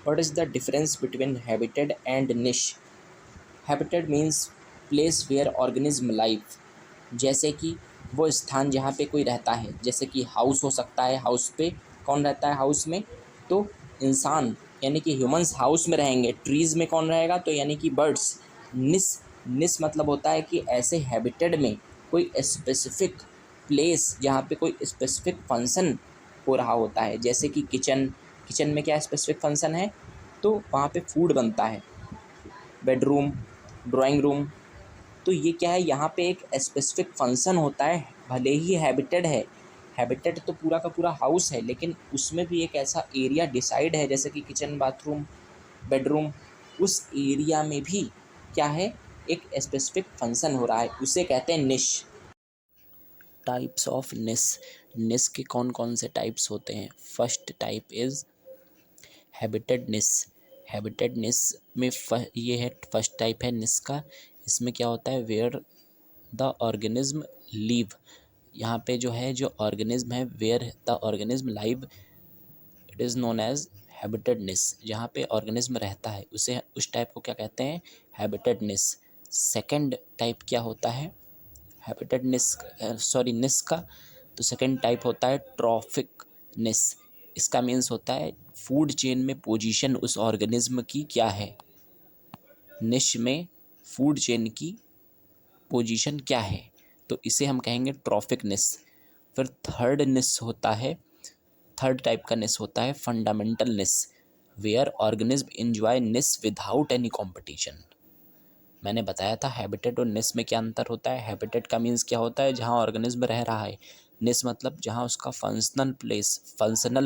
What is the difference between habitat and niche? Habitat means place where organism live, जैसे कि वो स्थान जहाँ पे कोई रहता है, जैसे कि हाउस हो सकता है, हाउस पे कौन रहता है हाउस में, तो इंसान यानी कि ह्यूमंस हाउस में रहेंगे। ट्रीज़ में कौन रहेगा, तो यानी कि बर्ड्स। निस निस मतलब होता है कि ऐसे हैबिटेट में कोई स्पेसिफिक प्लेस जहाँ पे कोई स्पेसिफिक फंक्शन हो रहा होता है, जैसे कि किचन। किचन में क्या स्पेसिफिक फंक्शन है, तो वहाँ पे फूड बनता है। बेडरूम, ड्राइंग रूम, तो ये क्या है, यहाँ पे एक स्पेसिफिक फंक्शन होता है, भले ही हैबिटेट है। हैबिटेट तो पूरा का पूरा हाउस है, लेकिन उसमें भी एक ऐसा एरिया डिसाइड है, जैसे कि किचन, बाथरूम, बेडरूम, उस एरिया में भी क्या है, एक स्पेसिफिक फंक्शन हो रहा है, उसे कहते हैं निश। टाइप्स ऑफ निस। निस के कौन कौन से टाइप्स होते हैं? फर्स्ट टाइप इज हैबिटेट निस। हैबिटेट निस में ये है, फर्स्ट टाइप है निस का। इसमें क्या होता है, वेयर द ऑर्गेनिज्म लीव। यहाँ पे जो है, जो ऑर्गेनिज्म है, where the organism live, it is known as habitats. जहाँ पे ऑर्गेनिज्म रहता है उसे, उस टाइप को क्या कहते हैं, हैबिटेटनेस। सेकंड टाइप क्या होता है हैबिटेटनेस, सॉरी निस का, तो सेकंड टाइप होता है ट्रॉफिकनेस। इसका मीन्स होता है फूड चेन में पोजीशन उस ऑर्गेनिज्म की क्या है, निश में फूड चेन की पोजीशन क्या है, तो इसे हम कहेंगे ट्रॉफिकनेस। फिर थर्ड निस होता है, थर्ड टाइप का निस होता है फंडामेंटल निस, वेयर ऑर्गेनिज्म एंजॉय निस विदाउट एनी कंपटीशन। मैंने बताया था हैबिटेट और निस में क्या अंतर होता है। हैबिटेट का मीन्स क्या होता है, जहाँ ऑर्गेनिज्म रह रहा है। निस मतलब जहाँ उसका फंक्शनल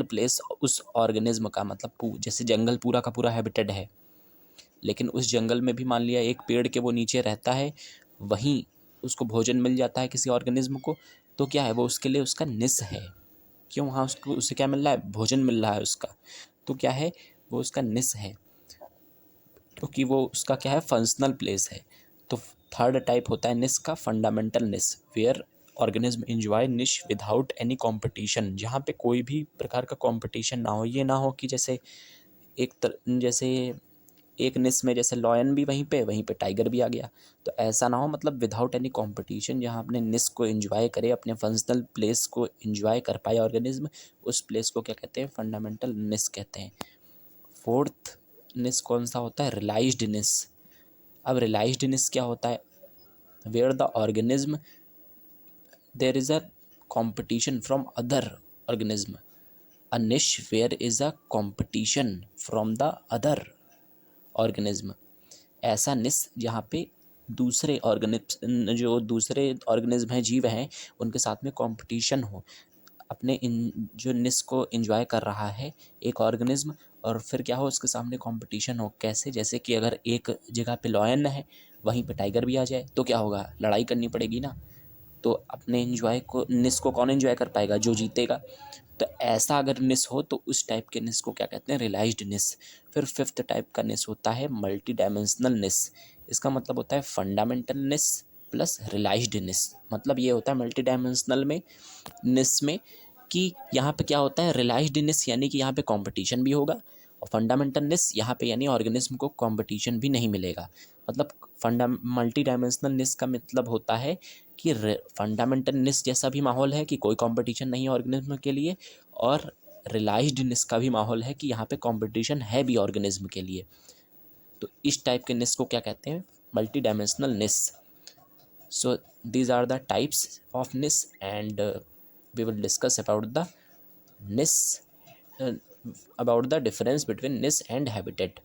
प्लेस उस ऑर्गेनिज्म का, मतलब जैसे जंगल पूरा का पूरा हैबिटेट है, लेकिन उस जंगल में भी मान लिया एक पेड़ के वो नीचे रहता है, वहीं उसको भोजन मिल जाता है किसी ऑर्गेनिज्म को, तो क्या है, वो उसके लिए उसका निस है। क्यों, वहाँ उसको उसे क्या मिल रहा है, भोजन मिल रहा है उसका, तो क्या है, वो उसका निस है, क्योंकि वो उसका क्या है, फंक्शनल प्लेस है। तो थर्ड टाइप होता है निस का फंडामेंटल निस, वेयर ऑर्गेनिज्म एंजॉय निश विदाउट एनी कंपटीशन, जहाँ पे कोई भी प्रकार का कंपटीशन ना हो। ये ना हो कि जैसे जैसे एक निस में जैसे लॉयन भी वहीं पे टाइगर भी आ गया, तो ऐसा ना हो, मतलब विदाउट एनी कंपटीशन, जहाँ अपने निस को एंजॉय करे, अपने फंक्शनल प्लेस को एंजॉय कर पाए ऑर्गेनिज्म, उस प्लेस को क्या कहते हैं, फंडामेंटल निस कहते हैं। फोर्थ निस कौन सा होता है, रिलाइज्ड निस। अब रिलाइज्ड निस क्या होता है, where the organism there is a competition from other organism, a niche where is a competition from the other organism। ऐसा निस जहाँ पे दूसरे ऑर्गेनिज्म, जो दूसरे ऑर्गेनिज्म हैं, जीव हैं, उनके साथ में कंपटीशन हो, अपने इन जो निस को एंजॉय कर रहा है एक ऑर्गेनिज्म, और फिर क्या हो, उसके सामने कंपटीशन हो। कैसे, जैसे कि अगर एक जगह पे लॉयन है, वहीं पे टाइगर भी आ जाए, तो क्या होगा, लड़ाई करनी पड़ेगी ना। तो अपने एंजॉय को, निस को कौन एंजॉय कर पाएगा, जो जीतेगा। तो ऐसा अगर निस हो, तो उस टाइप के निस को क्या कहते हैं, रियलाइज्ड निस। फिर फिफ्थ टाइप का निस होता है मल्टी डायमेंशनल निस। इसका मतलब होता है फंडामेंटल निस प्लस रियलाइज्ड निस। मतलब ये होता है मल्टी डायमेंशनल में, निस में, कि यहाँ पे क्या होता है, रियलाइज्ड निस यानी कि यहाँ पे कंपटीशन भी होगा, और फंडामेंटल निस यहाँ पे यानी ऑर्गेनिज्म को कंपटीशन भी नहीं मिलेगा। मतलब मल्टी डायमेंशनल निस का मतलब होता है कि फंडामेंटल निस जैसा भी माहौल है कि कोई कंपटीशन नहीं है ऑर्गेनिज्म के लिए, और रियलाइज्ड निस का भी माहौल है कि यहाँ पे कंपटीशन है भी ऑर्गेनिज्म के लिए। तो इस टाइप के निस को क्या कहते हैं, multi dimensional niche. So these are the types of niche, and we will discuss about the nis, uh, about the difference between nis and habitat.